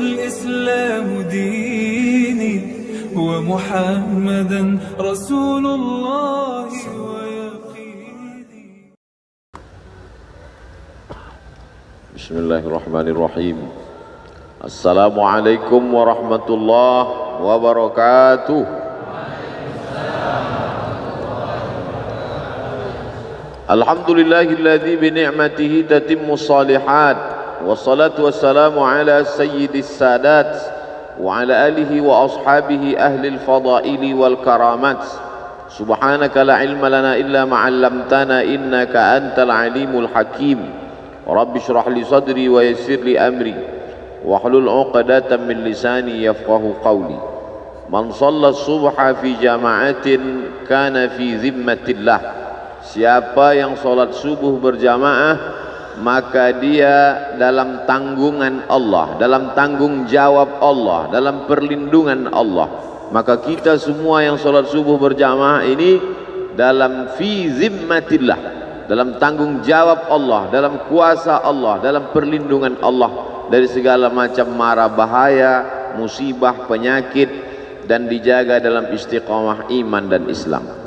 الإسلام ديني ومحمدا رسول الله ويقيني. بسم الله الرحمن الرحيم. السلام عليكم ورحمة الله وبركاته. Alhamdulillahilladzi bi ni'matihi tatimmus shalihat wassalatu wassalamu ala sayyidis sadat wa ala alihi wa ashabihi ahlil fadaili wal karamat. Subhanaka la ilma lana illa ma 'allamtana innaka antal alimul hakim. Rabbi shrah li sadri wa yassir li amri wahlul 'uqdatam min lisani yafqahu qawli. Man shalla subha fi jama'atin kana fi zimmatillah. Siapa yang sholat subuh berjamaah, maka dia dalam tanggungan Allah, dalam tanggung jawab Allah, dalam perlindungan Allah. Maka kita semua yang sholat subuh berjamaah ini dalam fi zimmatillah, dalam tanggung jawab Allah, dalam kuasa Allah, dalam perlindungan Allah dari segala macam mara bahaya, musibah, penyakit, dan dijaga dalam istiqamah iman dan Islam.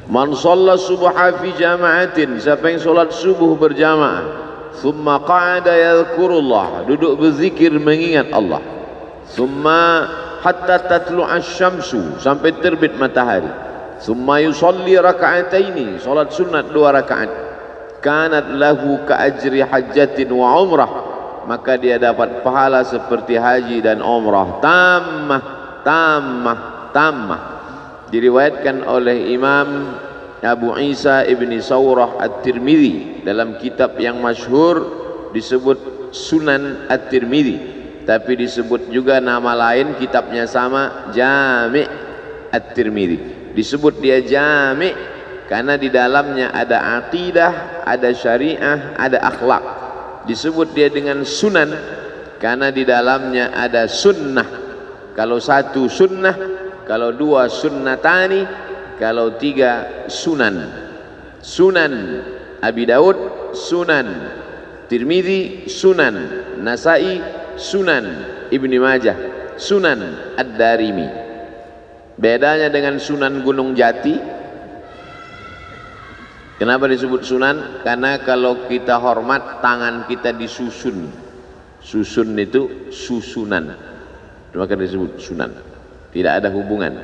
Man shalla subha fi jama'atin, siapa yang solat subuh berjamaah, thumma qa'ada yadhkurullah, duduk berzikir mengingat Allah, thumma hatta tatlu'a syamsu, sampai terbit matahari, thumma yusalli raka'ataini, solat sunat 2 rakaat, kanat lahu ka'ajri hajjatin wa umrah, maka dia dapat pahala seperti haji dan umrah tammah. Diriwayatkan oleh Imam Abu Isa ibni Saurah At-Tirmidzi dalam kitab yang masyhur disebut Sunan At-Tirmidzi, tapi disebut juga nama lain kitabnya sama, Jami' At-Tirmidzi. Disebut dia Jami' karena di dalamnya ada aqidah, ada syariah, ada akhlak. Disebut dia dengan Sunan karena di dalamnya ada sunnah. Kalau satu sunnah, kalau 2 sunnatani, kalau 3 sunan. Sunan Abi Daud, Sunan Tirmidzi, Sunan Nasai, Sunan Ibni Majah, Sunan Ad-Darimi. Bedanya dengan Sunan Gunung Jati, kenapa disebut sunan? Karena kalau kita hormat, tangan kita disusun. Susun itu susunan, maka disebut sunan. Tidak ada hubungan.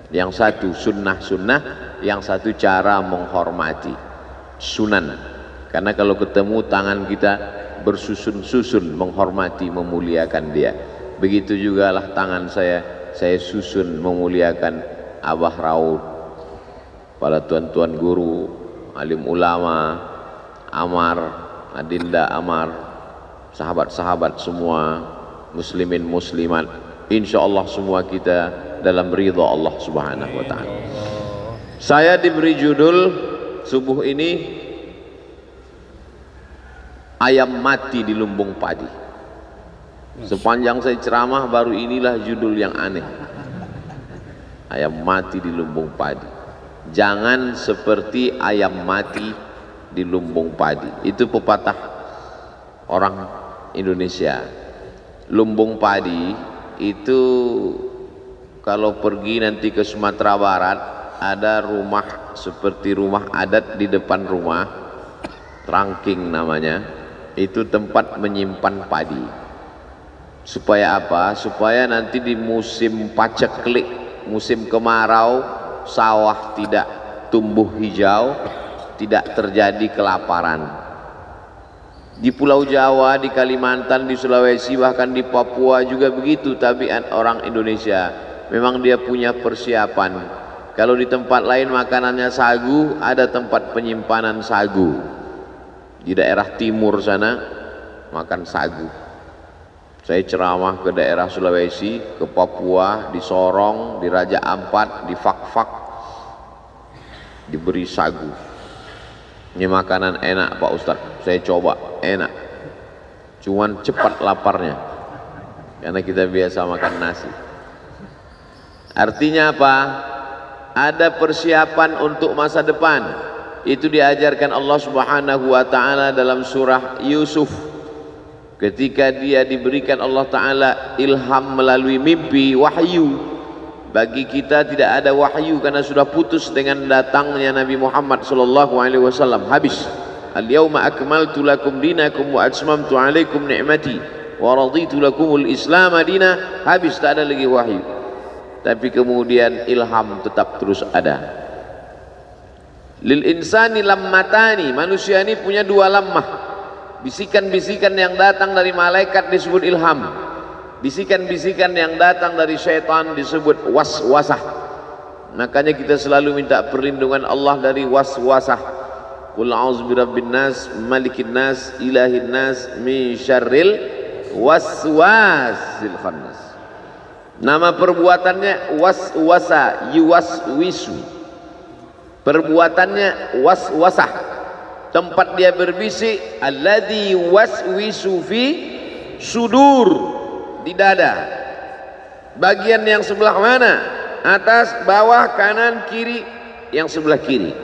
Yang satu sunnah, yang satu cara menghormati, sunan. Karena kalau ketemu tangan kita bersusun-susun menghormati, memuliakan dia. Begitu juga lah tangan saya susun memuliakan Abah Raud, para tuan-tuan guru, alim ulama, Amar, Adinda Amar, sahabat-sahabat semua, muslimin muslimat. Insyaallah semua kita dalam ridha Allah Subhanahu wa ta'ala. Saya diberi judul subuh ini, ayam mati di lumbung padi. Sepanjang saya ceramah baru inilah judul yang aneh. Ayam mati di lumbung padi. Jangan seperti ayam mati di lumbung padi. Itu pepatah orang Indonesia. Lumbung padi itu kalau pergi nanti ke Sumatera Barat, ada rumah seperti rumah adat di depan rumah, trangking namanya, itu tempat menyimpan padi. Supaya apa? Supaya nanti di musim paceklik, musim kemarau, sawah tidak tumbuh hijau, tidak terjadi kelaparan. Di Pulau Jawa, di Kalimantan, di Sulawesi, bahkan di Papua juga begitu tabiat orang Indonesia. Memang dia punya persiapan. Kalau di tempat lain makanannya sagu, ada tempat penyimpanan sagu. Di daerah timur sana makan sagu. Saya ceramah ke daerah Sulawesi, ke Papua, di Sorong, di Raja Ampat, di Fak-Fak, diberi sagu. Ini makanan enak Pak Ustadz, saya coba, enak, cuman cepat laparnya karena kita biasa makan nasi. Artinya apa? Ada persiapan untuk masa depan. Itu diajarkan Allah Subhanahu wa ta'ala dalam surah Yusuf ketika dia diberikan Allah Ta'ala ilham melalui mimpi, wahyu. Bagi kita tidak ada wahyu karena sudah putus dengan datangnya Nabi Muhammad SAW. Habis. Al-yawma akmaltu lakum dinakum wa atmamtu alaikum ni'mati wa raditu lakumul islam dina. Habis, tak ada lagi wahyu. Tapi kemudian ilham tetap terus ada. Lil insani lammatani, manusia ini punya dua lammah. Bisikan-bisikan yang datang dari malaikat disebut ilham. Bisikan-bisikan yang datang dari syaitan disebut waswasah. Makanya kita selalu minta perlindungan Allah dari waswasah. Qul a'udzu birabbin nas, malikin nas, ilahin nas, min syarril waswasil khannas. Nama perbuatannya waswasa, yuwaswisu. Perbuatannya waswasah. Tempat dia berbisik, alladzi waswisu fi sudur, di dada. Bagian yang sebelah mana? Atas, bawah, kanan, kiri. Yang sebelah kiri.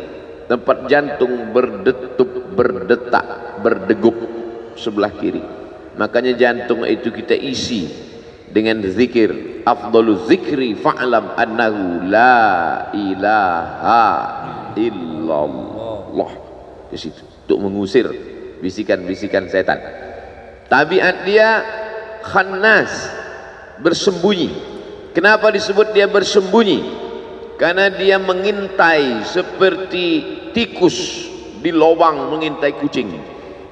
Tempat jantung berdetup, berdetak, berdegup sebelah kiri. Makanya jantung itu kita isi dengan zikir. Afdalul zikri fa'lam annahu la ilaha illallah. Di situ untuk mengusir bisikan-bisikan setan. Tabiat dia khannas, bersembunyi. Kenapa disebut dia bersembunyi? Karena dia mengintai seperti tikus di lubang mengintai kucing.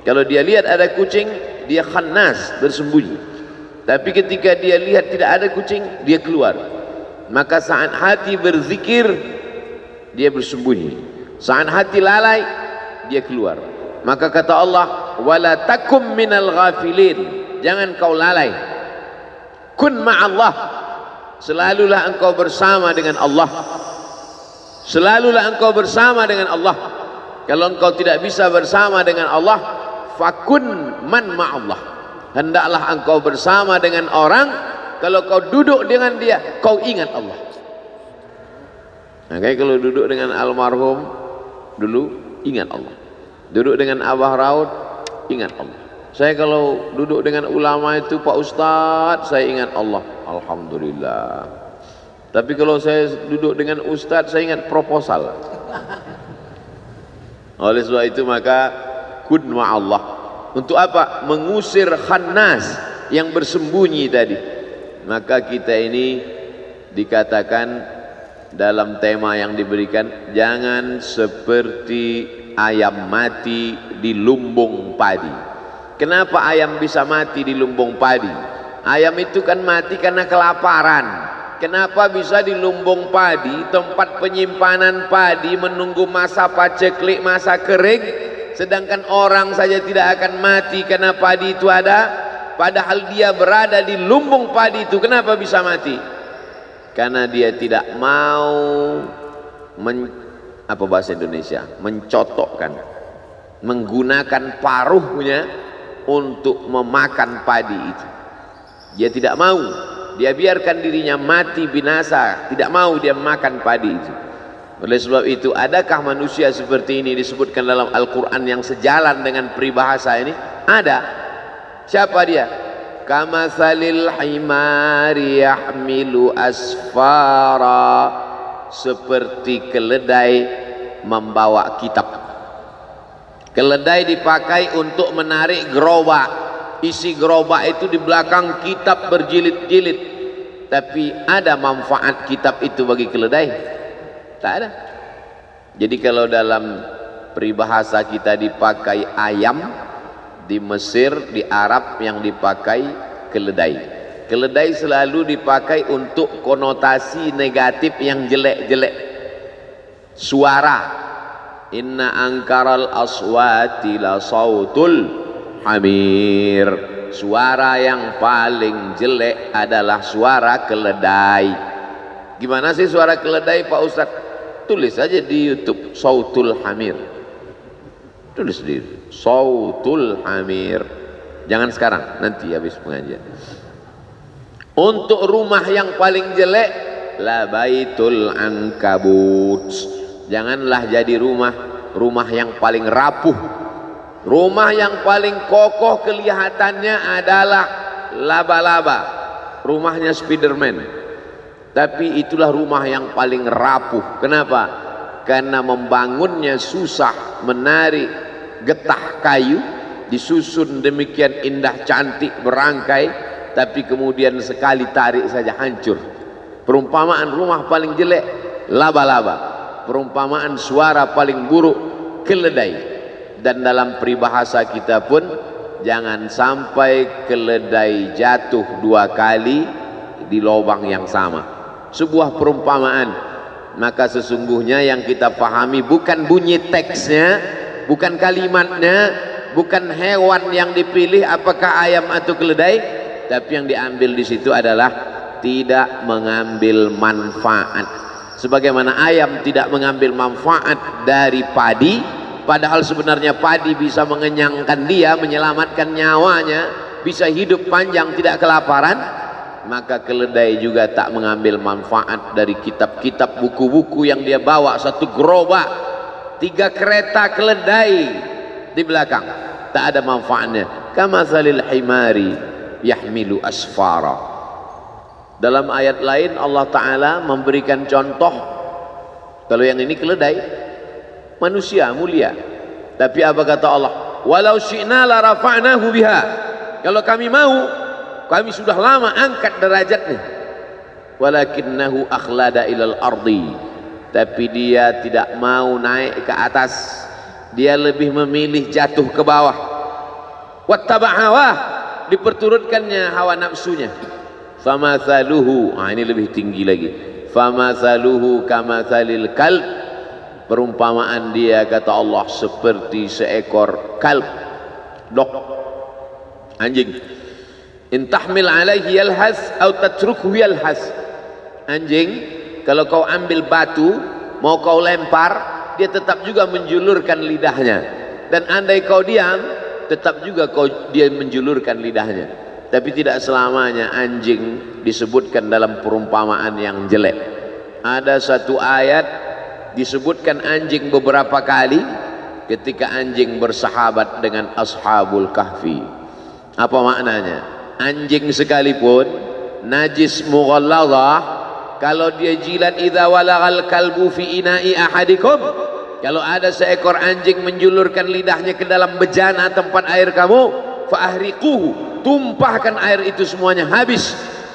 Kalau dia lihat ada kucing, dia khannas, bersembunyi. Tapi ketika dia lihat tidak ada kucing, dia keluar. Maka saat hati berzikir, dia bersembunyi. Saat hati lalai, dia keluar. Maka kata Allah, wala takum minal ghafilin, jangan kau lalai. Kun ma'allah, selalulah engkau bersama dengan Allah. Selalulah engkau bersama dengan Allah. Kalau engkau tidak bisa bersama dengan Allah, fakun man ma'allah, hendaklah engkau bersama dengan orang. Kalau kau duduk dengan dia, kau ingat Allah. Nah, kayak kalau duduk dengan almarhum dulu, ingat Allah. Duduk dengan Abah Raud, ingat Allah. Saya kalau duduk dengan ulama itu, Pak Ustadz, saya ingat Allah. Alhamdulillah. Tapi kalau saya duduk dengan Ustadz, saya ingat proposal. Oleh sebab itu maka kun ma'allah. Untuk apa? Mengusir khannas yang bersembunyi tadi. Maka kita ini dikatakan dalam tema yang diberikan, jangan seperti ayam mati di lumbung padi. Kenapa ayam bisa mati di lumbung padi? Ayam itu kan mati karena kelaparan. Kenapa bisa di lumbung padi, tempat penyimpanan padi, menunggu masa paceklik, masa kering, sedangkan orang saja tidak akan mati karena padi itu ada, padahal dia berada di lumbung padi itu. Kenapa bisa mati? Karena dia tidak mau apa bahasa Indonesia, mencotokkan, menggunakan paruhnya untuk memakan padi itu. Dia tidak mau, dia biarkan dirinya mati binasa, tidak mau dia makan padi itu. Oleh sebab itu, adakah manusia seperti ini disebutkan dalam Al-Quran yang sejalan dengan peribahasa ini? Ada. Siapa dia? Kamatsalil himari yahmilu asfara, seperti keledai membawa kitab. Keledai dipakai untuk menarik gerobak. Isi gerobak itu di belakang kitab berjilid-jilid. Tapi ada manfaat kitab itu bagi keledai? Tak ada. Jadi kalau dalam peribahasa kita dipakai ayam, di Mesir, di Arab yang dipakai keledai. Keledai selalu dipakai untuk konotasi negatif yang jelek-jelek. Suara. Inna angkaral aswati la sautul hamir. Suara yang paling jelek adalah suara keledai. Gimana sih suara keledai, Pak Ustadz? Tulis aja di YouTube, sautul hamir. Tulis di sautul hamir. Jangan sekarang, nanti habis pengajian. Untuk rumah yang paling jelek, la baitul ankabut. Janganlah jadi rumah yang paling rapuh. Rumah yang paling kokoh kelihatannya adalah laba-laba, rumahnya Spiderman. Tapi itulah rumah yang paling rapuh. Kenapa? Karena membangunnya susah, menarik getah kayu, disusun demikian indah cantik berangkai, tapi kemudian sekali tarik saja hancur. Perumpamaan rumah paling jelek laba-laba, perumpamaan suara paling buruk keledai. Dan dalam peribahasa kita pun jangan sampai keledai jatuh 2 kali di lubang yang sama. Sebuah perumpamaan. Maka sesungguhnya yang kita pahami bukan bunyi teksnya, bukan kalimatnya, bukan hewan yang dipilih apakah ayam atau keledai, tapi yang diambil di situ adalah tidak mengambil manfaat. Sebagaimana ayam tidak mengambil manfaat dari padi, padahal sebenarnya padi bisa mengenyangkan dia, menyelamatkan nyawanya, bisa hidup panjang tidak kelaparan, maka keledai juga tak mengambil manfaat dari kitab-kitab, buku-buku yang dia bawa. 1 gerobak 3 kereta keledai di belakang, tak ada manfaatnya. Kamatsalil himari yahmilu asfara. Dalam ayat lain Allah Ta'ala memberikan contoh, kalau yang ini keledai, manusia mulia, tapi apa kata Allah? Walau syi'na la rafa'nahu biha. Kalau kami mau, kami sudah lama angkat derajatnya. Walakinnahu akhlada ilal ardi. Tapi dia tidak mau naik ke atas, dia lebih memilih jatuh ke bawah. Wattaba' hawah, diperturutkannya hawa nafsunya. Famathaluhu, ini lebih tinggi lagi. Famathaluhu kamathalil kalb. Perumpamaan dia kata Allah seperti seekor kalb, dog, anjing. Intahmil alaihi yalhas atau tatrukhu yalhas. Anjing kalau kau ambil batu mau kau lempar, dia tetap juga menjulurkan lidahnya. Dan andai kau diam, tetap juga dia menjulurkan lidahnya. Tapi tidak selamanya anjing disebutkan dalam perumpamaan yang jelek. Ada satu ayat disebutkan anjing beberapa kali ketika anjing bersahabat dengan ashabul kahfi. Apa maknanya? Anjing sekalipun najis mughalladhah, kalau dia jilat idza walagal kalbu fi ina'i ahadikum, kalau ada seekor anjing menjulurkan lidahnya ke dalam bejana tempat air kamu, fa ahriquhu, tumpahkan air itu semuanya habis.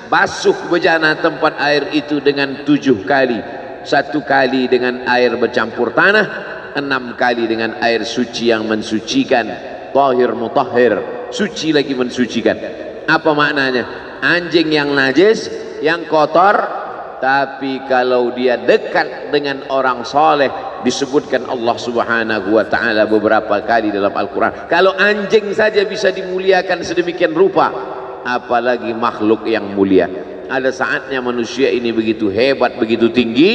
Basuh bejana tempat air itu dengan 7 kali. 1 kali dengan air bercampur tanah, 6 kali dengan air suci yang mensucikan. Tahir mutahhir, suci lagi mensucikan. Apa maknanya? Anjing yang najis, yang kotor, tapi kalau dia dekat dengan orang soleh, disebutkan Allah Subhanahu wa ta'ala beberapa kali dalam Al-Quran. Kalau anjing saja bisa dimuliakan sedemikian rupa, apalagi makhluk yang mulia. Ada saatnya manusia ini begitu hebat, begitu tinggi,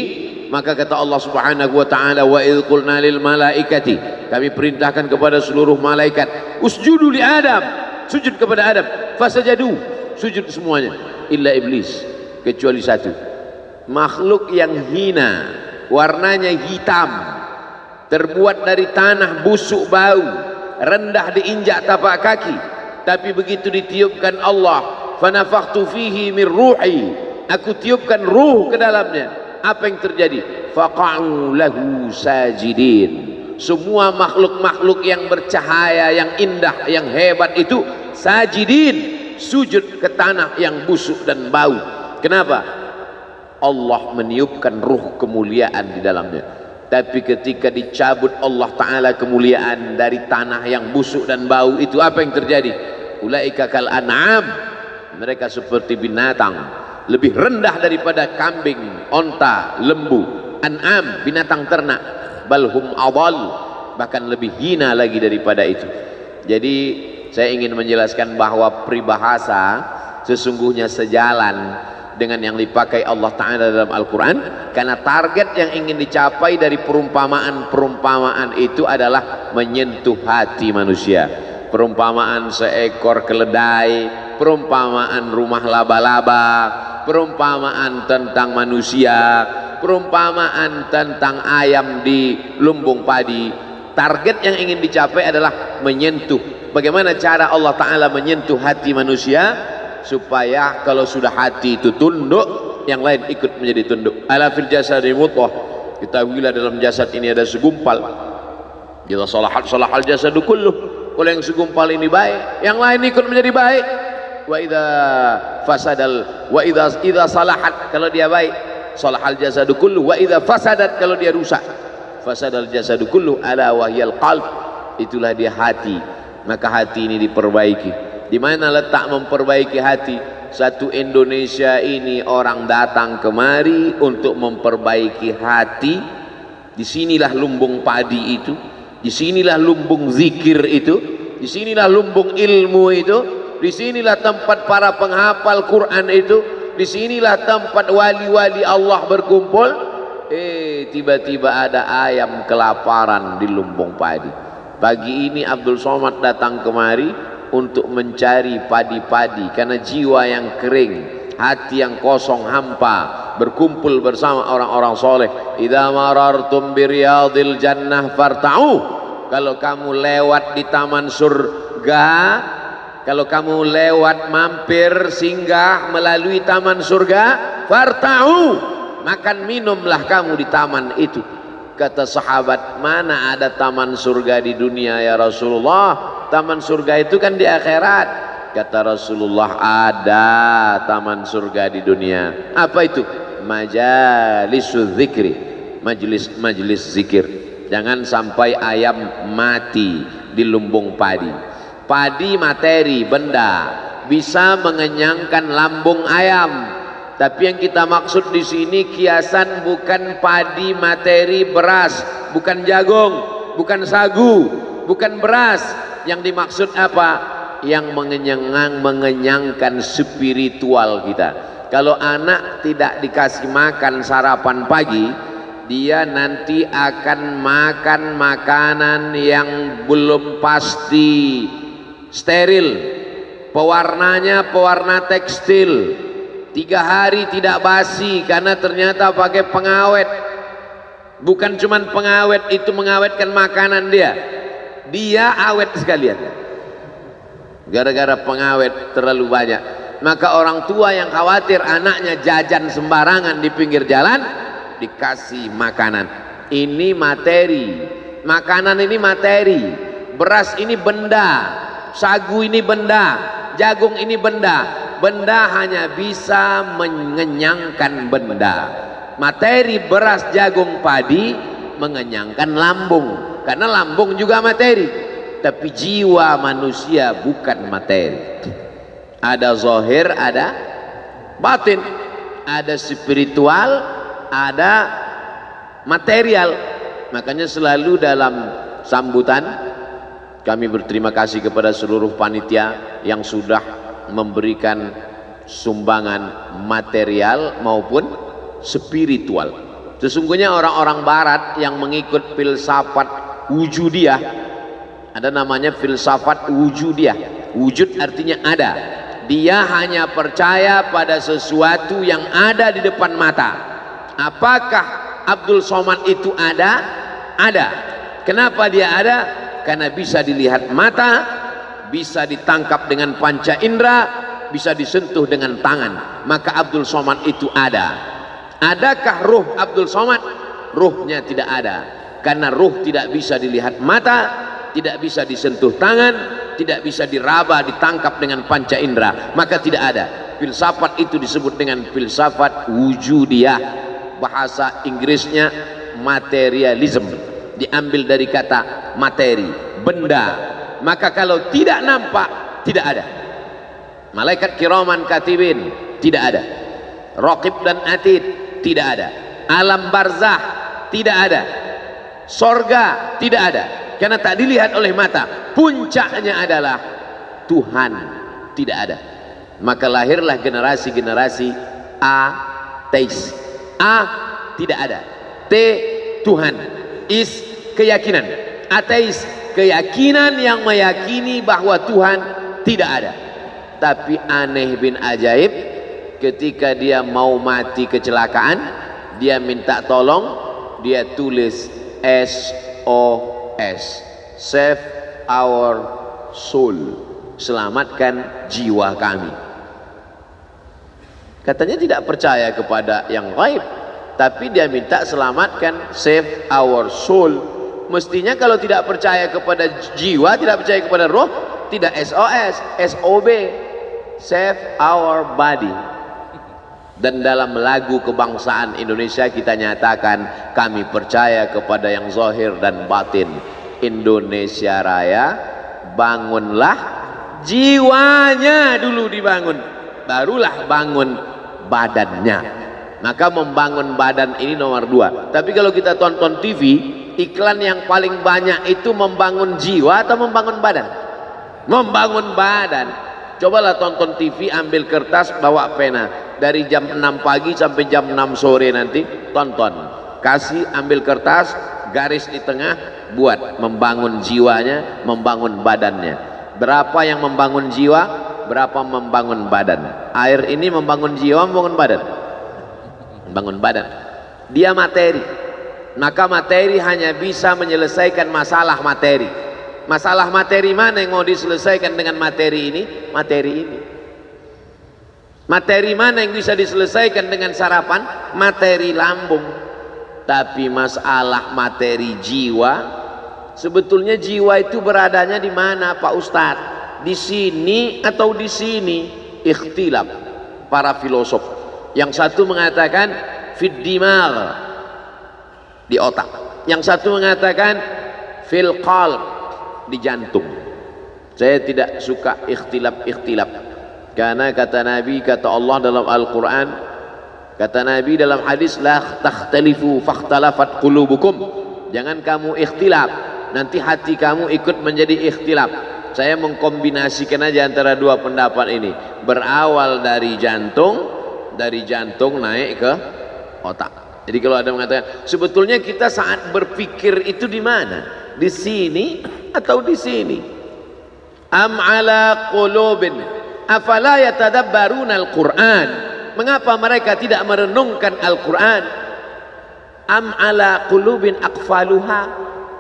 maka kata Allah Subhanahu wa ta'ala, wa idh qulna lil malaikati, kami perintahkan kepada seluruh malaikat, usjudu li Adam, sujud kepada Adam, fasajadu, sujud semuanya, illa iblis, kecuali 1, makhluk yang hina, warnanya hitam, terbuat dari tanah busuk bau, rendah diinjak tapak kaki, tapi begitu ditiupkan Allah, fanafakhtu fihi min ruhi, aku tiupkan ruh ke dalamnya. Apa yang terjadi? Faqa'u lahu sajidin. Semua makhluk-makhluk yang bercahaya, yang indah, yang hebat itu sajidin, sujud ke tanah yang busuk dan bau. Kenapa? Allah meniupkan ruh kemuliaan di dalamnya. Tapi ketika dicabut Allah Ta'ala kemuliaan dari tanah yang busuk dan bau itu, apa yang terjadi? Ulaika kal an'am, mereka seperti binatang, lebih rendah daripada kambing, onta, lembu, an'am, binatang ternak, balhum adal, bahkan lebih hina lagi daripada itu. Jadi saya ingin menjelaskan bahwa peribahasa sesungguhnya sejalan dengan yang dipakai Allah Ta'ala dalam Al-Quran, karena target yang ingin dicapai dari perumpamaan-perumpamaan itu adalah menyentuh hati manusia. Perumpamaan seekor keledai, perumpamaan rumah laba-laba, perumpamaan tentang manusia, perumpamaan tentang ayam di lumbung padi, Target yang ingin dicapai adalah menyentuh. Bagaimana cara Allah Ta'ala menyentuh hati manusia supaya kalau sudah hati itu tunduk, yang lain ikut menjadi tunduk. Ala fil jasadi mudghah, ketahuilah dalam jasad ini ada segumpal. Jika salahal jasadu kulluh, kalau yang segumpal ini baik, yang lain ikut menjadi baik. Wa idza salahat, kalau dia baik, salahal jasadu kulluh. Wa idza fasadat, kalau dia rusak, fasadal jasadu kulluh. Ala wahyal qalb, itulah dia hati. Maka hati ini diperbaiki. Di mana letak memperbaiki hati? Satu Indonesia ini orang datang kemari untuk memperbaiki hati. Disinilah lumbung padi itu, disinilah lumbung zikir itu, disinilah lumbung ilmu itu, disinilah tempat para penghafal Quran itu, disinilah tempat wali-wali Allah berkumpul. Tiba-tiba ada ayam kelaparan di lumbung padi. Pagi ini Abdul Somad datang kemari untuk mencari padi-padi, karena jiwa yang kering, hati yang kosong hampa, berkumpul bersama orang-orang soleh. Idza marartum biriyadil jannah farta'u, kalau kamu lewat di taman surga, kalau kamu lewat mampir singgah melalui taman surga, farta'u, makan minumlah kamu di taman itu. Kata sahabat, mana ada taman surga di dunia ya Rasulullah? Taman surga itu kan di akhirat. Kata Rasulullah, ada taman surga di dunia. Apa itu? Majalisul zikri, majelis zikir. Jangan sampai ayam mati di lumbung padi. Padi materi, benda, bisa mengenyangkan lambung ayam. Tapi yang kita maksud di sini kiasan bukan padi materi beras, bukan jagung, bukan sagu, bukan beras. Yang dimaksud apa? Yang mengenyangkan spiritual kita. Kalau anak tidak dikasih makan sarapan pagi, dia nanti akan makan makanan yang belum pasti, steril, pewarnanya pewarna tekstil. 3 hari tidak basi karena ternyata pakai pengawet. Bukan cuma pengawet itu mengawetkan makanan dia, dia awet sekalian gara-gara pengawet terlalu banyak. Maka orang tua yang khawatir anaknya jajan sembarangan di pinggir jalan, dikasih makanan. Ini materi, makanan ini materi, beras ini benda, sagu ini benda, jagung ini benda. Benda hanya bisa mengenyangkan benda. Materi beras, jagung, padi mengenyangkan lambung, karena lambung juga materi. Tapi jiwa manusia bukan materi. Ada zahir, ada batin, ada spiritual, ada material. Makanya selalu dalam sambutan kami berterima kasih kepada seluruh panitia yang sudah memberikan sumbangan material maupun spiritual. Sesungguhnya orang-orang barat yang mengikut filsafat wujudiyah, ada namanya filsafat wujudiyah. Wujud artinya ada. Dia hanya percaya pada sesuatu yang ada di depan mata. Apakah Abdul Somad itu ada? Ada. Kenapa dia ada? Karena bisa dilihat mata, bisa ditangkap dengan panca indera, bisa disentuh dengan tangan. Maka Abdul Somad itu ada. Adakah ruh Abdul Somad? Ruhnya tidak ada, karena ruh tidak bisa dilihat mata, tidak bisa disentuh tangan, tidak bisa diraba, ditangkap dengan panca indera. Maka tidak ada. Filsafat itu disebut dengan filsafat wujudiyah. Bahasa Inggrisnya materialism, diambil dari kata materi, benda. Maka kalau tidak nampak, tidak ada. Malaikat kiraman katibin, tidak ada. Raqib dan atid, tidak ada. Alam barzah, tidak ada. Sorga, tidak ada. Karena tak dilihat oleh mata. Puncaknya adalah Tuhan, tidak ada. Maka lahirlah generasi-generasi ateis. A, tidak ada. T, Tuhan. Is, keyakinan. Ateis, keyakinan yang meyakini bahwa Tuhan tidak ada. Tapi aneh bin ajaib, ketika dia mau mati kecelakaan, dia minta tolong, dia tulis SOS. SOS, save our soul, selamatkan jiwa kami. Katanya tidak percaya kepada yang gaib, tapi dia minta selamatkan, save our soul. Mestinya kalau tidak percaya kepada jiwa, tidak percaya kepada roh, tidak SOS, SOB, save our body. Dan dalam lagu kebangsaan Indonesia kita nyatakan kami percaya kepada yang zahir dan batin. Indonesia Raya, bangunlah jiwanya dulu dibangun, barulah bangun badannya. Maka membangun badan ini nomor 2. Tapi kalau kita tonton TV, iklan yang paling banyak itu membangun jiwa atau membangun badan? Membangun badan. Cobalah tonton TV, ambil kertas, bawa pena. Dari jam 6 pagi sampai jam 6 sore nanti tonton. Kasih, ambil kertas, garis di tengah, buat membangun jiwanya, membangun badannya. Berapa yang membangun jiwa, berapa membangun badan. Air ini membangun jiwa, membangun badan. Membangun badan. Dia materi. Maka materi hanya bisa menyelesaikan masalah materi. Masalah materi mana yang mau diselesaikan dengan materi ini? Materi ini. Materi mana yang bisa diselesaikan dengan sarapan? Materi lambung. Tapi masalah materi jiwa, sebetulnya jiwa itu beradanya di mana Pak Ustadz? Di sini atau di sini? Ikhtilaf para filosof. Yang satu mengatakan fid dimag, di otak. Yang satu mengatakan fil qalb, di jantung. Saya tidak suka ikhtilaf-ikhtilaf, karena kata Nabi, kata Allah dalam Al-Quran, kata Nabi dalam hadis, la takhtalifu fakhtalafat qulubukum, jangan kamu ikhtilaf, nanti hati kamu ikut menjadi ikhtilaf. Saya mengkombinasikan aja antara dua pendapat ini, berawal dari jantung naik ke otak. Jadi kalau ada mengatakan sebetulnya kita saat berpikir itu di mana? Di sini atau di sini? Am ala qulubin afala yatadabbaruna al-Qur'an? Mengapa mereka tidak merenungkan Al-Qur'an? Am ala qulubin aqfaluha?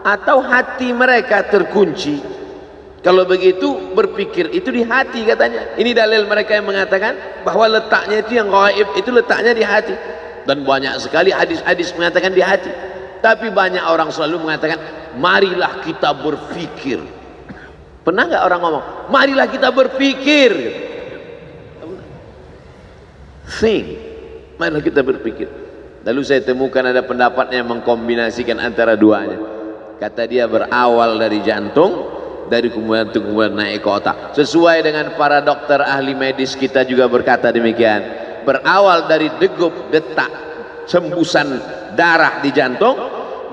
Atau hati mereka terkunci? Kalau begitu berpikir itu di hati katanya. Ini dalil mereka yang mengatakan bahwa letaknya itu yang gaib itu letaknya di hati. Dan banyak sekali hadis-hadis mengatakan di hati. Tapi banyak orang selalu mengatakan marilah kita berpikir. Pernah nggak orang ngomong marilah kita berpikir? Think, marilah kita berpikir. Lalu saya temukan ada pendapatnya yang mengkombinasikan antara duanya. Kata dia berawal dari jantung, dari kemudian naik ke otak. Sesuai dengan para dokter ahli medis kita juga berkata demikian. Berawal dari degup, detak, hembusan darah di jantung,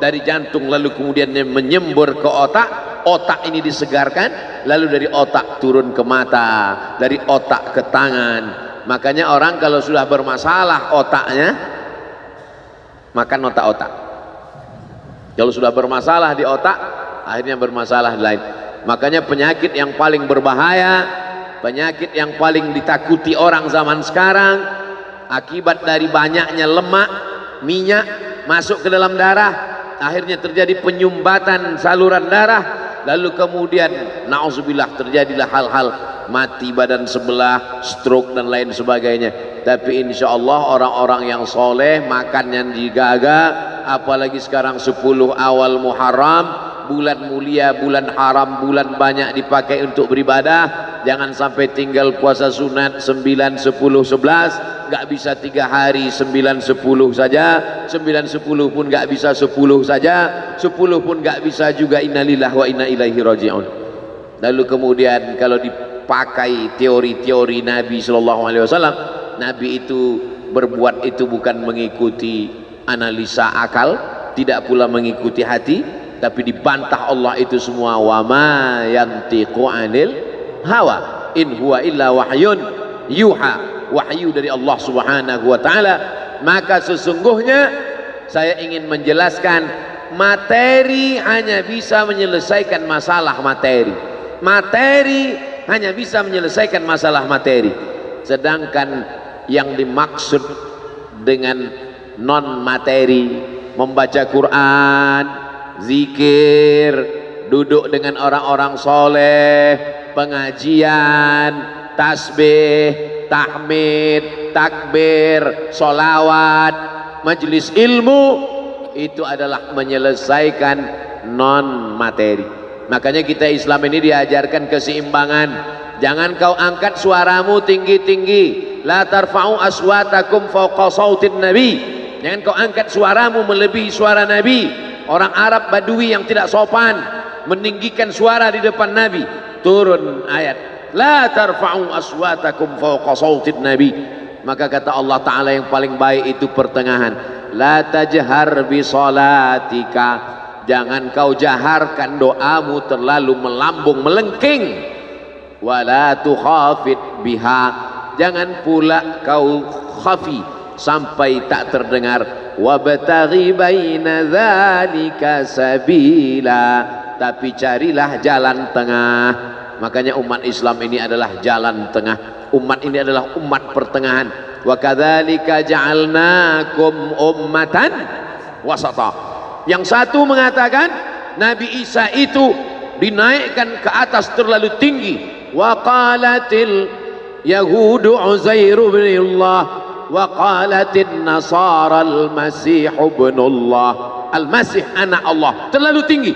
dari jantung lalu kemudian menyembur ke otak, otak ini disegarkan, lalu dari otak turun ke mata, dari otak ke tangan. Makanya orang kalau sudah bermasalah otaknya, makan otak-otak. Kalau sudah bermasalah di otak, akhirnya bermasalah di lain. Makanya penyakit yang paling berbahaya, penyakit yang paling ditakuti orang zaman sekarang, akibat dari banyaknya lemak, minyak masuk ke dalam darah, akhirnya terjadi penyumbatan saluran darah, lalu kemudian na'udzubillah terjadilah hal-hal mati badan sebelah, stroke dan lain sebagainya. Tapi insya Allah orang-orang yang soleh makan yang digaga, apalagi sekarang 10 awal Muharram, bulan mulia, bulan haram, bulan banyak dipakai untuk beribadah. Jangan sampai tinggal puasa sunat 9, 10, 11, nggak bisa 3 hari 9, 10 saja, 9, 10 pun nggak bisa 10 saja, 10 pun nggak bisa juga innalillahi wa inna ilaihi raji'un. Lalu kemudian kalau dipakai teori-teori Nabi Sallallahu Alaihi Wasallam, Nabi itu berbuat itu bukan mengikuti analisa akal, tidak pula mengikuti hati, tapi dibantah Allah itu semua. Wa ma yantiqu anil hawa in huwa illa wahyun yuha, wahyu dari Allah Subhanahu wa taala. Maka sesungguhnya saya ingin menjelaskan materi hanya bisa menyelesaikan masalah materi. Materi hanya bisa menyelesaikan masalah materi. Sedangkan yang dimaksud dengan non materi, membaca Quran, zikir, duduk dengan orang-orang soleh, pengajian, tasbih, tahmid, takbir, solawat, majelis ilmu, itu adalah menyelesaikan non materi. Makanya kita Islam ini diajarkan keseimbangan. Jangan kau angkat suaramu tinggi-tinggi. La tarfa'u aswatakum fawqa sautin nabi. Jangan kau angkat suaramu melebihi suara Nabi. Orang Arab Badui yang tidak sopan meninggikan suara di depan Nabi. Turun ayat, la tarfa'u aswatakum fawqa sautin nabi. Maka kata Allah Ta'ala yang paling baik itu pertengahan. La tajhar bi salatika. Jangan kau jaharkan doamu terlalu melambung melengking. Wala tukhafit biha. Jangan pula kau khafi sampai tak terdengar. Wabtaghi baina dzalika sabila. Tapi carilah jalan tengah. Makanya umat Islam ini adalah jalan tengah. Umat ini adalah umat pertengahan. Wa kadzalika ja'alnakum ummatan wasata. Yang satu mengatakan Nabi Isa itu dinaikkan ke atas terlalu tinggi. Wa qalatil yahudu Uzair bin Allah wa qalatin nasara al-masih ibnullah. Al-Masih anak Allah, terlalu tinggi.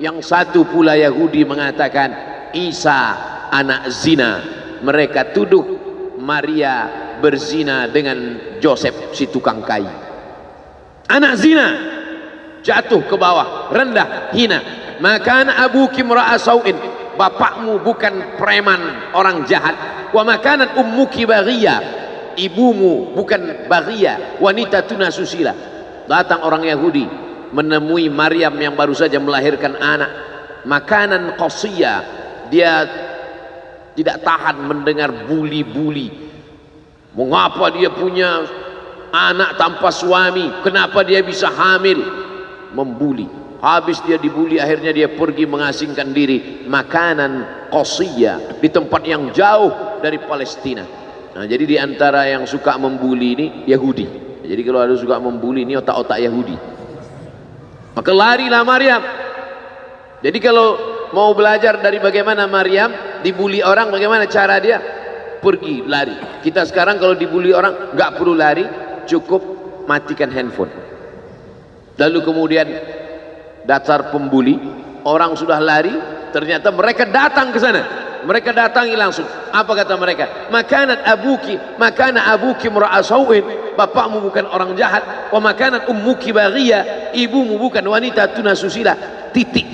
Yang satu pula Yahudi mengatakan Isa anak zina. Mereka tuduh Maria berzina dengan Joseph si tukang kayu. Anak zina, jatuh ke bawah, rendah, hina. Maka abuki imra'a sau'in. Bapakmu bukan preman, orang jahat. Wa makanat ummuki baghiyah. Ibumu bukan baghiyah, wanita tuna susila. Datang orang Yahudi menemui Maryam yang baru saja melahirkan anak. Makanan qasiyah. Dia tidak tahan mendengar buli-buli. Mengapa dia punya anak tanpa suami? Kenapa dia bisa hamil? Membuli. Habis dia dibuli, akhirnya dia pergi mengasingkan diri. Makanan qasiyah di tempat yang jauh dari Palestina. Nah, jadi di antara yang suka membuli ini Yahudi. Jadi kalau ada suka membuli ini otak-otak Yahudi. Maka larilah Maryam. Jadi kalau mau belajar dari bagaimana Maryam dibuli orang, bagaimana cara dia, pergi lari. Kita sekarang kalau dibuli orang nggak perlu lari, cukup matikan handphone. Lalu kemudian dasar pembuli, orang sudah lari, ternyata mereka datang ke sana. Mereka datangi langsung. Apa kata mereka? Makanat abuki imra'a sau'in. Bapakmu bukan orang jahat. Wa makanat ummuki baghiyah. Ibumu bukan wanita tuna susila. Titik.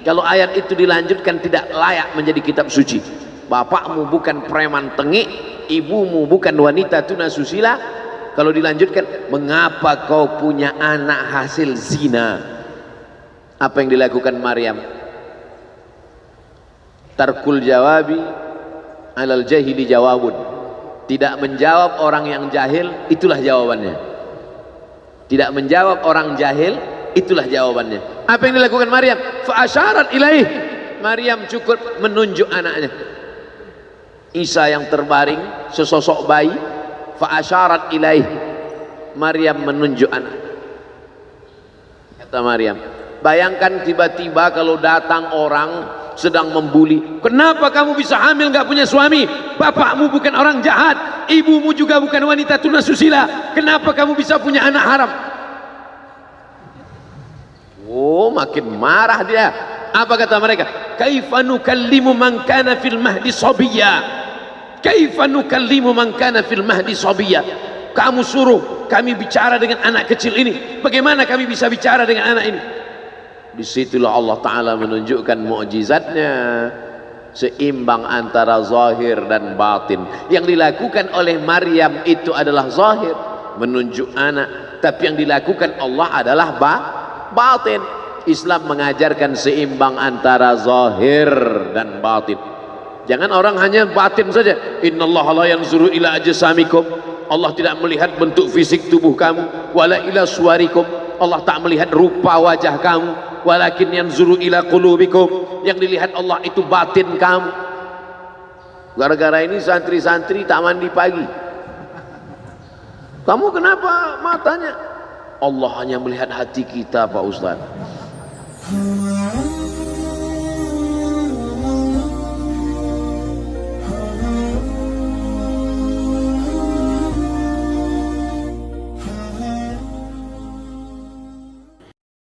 Kalau ayat itu dilanjutkan tidak layak menjadi kitab suci. Bapakmu bukan preman tengik, ibumu bukan wanita tuna susila. Kalau dilanjutkan, mengapa kau punya anak hasil zina? Apa yang dilakukan Maryam? Tarkul jawabi alal jahili jawabun. Tidak menjawab orang yang jahil, itulah jawabannya. Tidak menjawab orang jahil, itulah jawabannya. Apa yang dilakukan Maryam? Fa asyarat ilaih. Maryam cukup menunjuk anaknya. Isa yang terbaring sesosok bayi. Fa asyarat ilaih. Maryam menunjuk anak. Kata Maryam, bayangkan tiba-tiba kalau datang orang sedang membuli. Kenapa kamu bisa hamil nggak punya suami? Bapakmu bukan orang jahat, ibumu juga bukan wanita tuna susila. Kenapa kamu bisa punya anak haram? Oh, makin marah dia. Apa kata mereka? Kaifa nukallimu man kana fil mahdi sabiyya? Kaifa nukallimu man kana fil mahdi sabiyya? Kamu suruh kami bicara dengan anak kecil ini. Bagaimana kami bisa bicara dengan anak ini? Disitulah Allah Ta'ala menunjukkan mukjizatnya, seimbang antara zahir dan batin. Yang dilakukan oleh Maryam itu adalah zahir, menunjuk anak. Tapi yang dilakukan Allah adalah batin. Islam mengajarkan seimbang antara zahir dan batin. Jangan orang hanya batin saja. Innallaha la yanzuru ila ajsamikum. Allah tidak melihat bentuk fisik tubuh kamu. Wala ila suwarikum. Allah tak melihat rupa wajah kamu. Walakin yanzuru ila qulubikum. Yang dilihat Allah itu batin kamu. Gara-gara ini santri-santri tak mandi pagi. Kamu kenapa matanya? Allah hanya melihat hati kita, Pak Ustaz.